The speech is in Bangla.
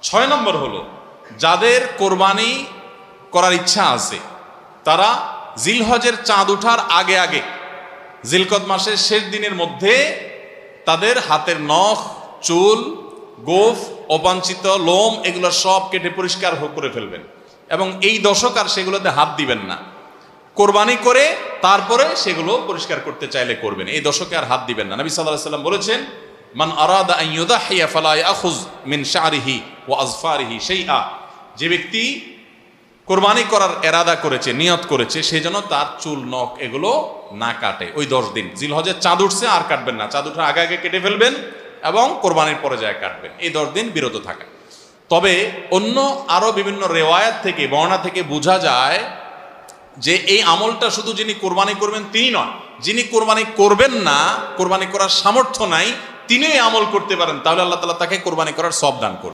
6 নম্বর হলো, যাদের কোরবানি করার ইচ্ছা আছে তারা জিলহজের চাঁদ ওঠার আগে আগে জিলকদ মাসের শেষ দিনের মধ্যে তাদের হাতের নখ, চুল, গোফ, অবাঞ্ছিত লোম এগুলো সব কেটে পরিষ্কার করে ফেলবেন এবং এই দশক আর সেগুলোতে হাত দিবেন না। কোরবানি করে তারপরে সেগুলো পরিষ্কার করতে চাইলে করবেন, এই দশকে আর হাত দিবেন না। নবী সাল্লাল্লাহু আলাইহি ওয়াসাল্লাম বলেছেন, মান আরাদা আন ইউদাহিয়া ফালা ইয়াখুয মিন শা'রিহি ওয়া আযফারিহি শাইআ, যে ব্যক্তি কোরবানি করার এরাদা করেছে, নিয়ত করেছে, সেই জন্য তার চুল, নখ এগুলো না কাটে ওই 10 দিন। জিলহজের চাঁদ উঠছে আর কাটবেন না, চাঁদ উঠার আগে আগে কেটে ফেলবেন এবং কোরবানির পরে যায় কাটবেন, এই 10 দিন বিরত থাকা। তবে অন্য আরো বিভিন্ন রেওয়ায়াত থেকে, বর্ণনা থেকে বোঝা যায় যে এই আমলটা শুধু যিনি কোরবানি করবেন তিনি নয়, যিনি কোরবানি করবেন না, কোরবানি করার সামর্থ্য নাই, তিনি এই আমল করতে পারেন, তাহলে আল্লাহ তাআলা তাকে কোরবানি করার সওয়াব দান করবেন।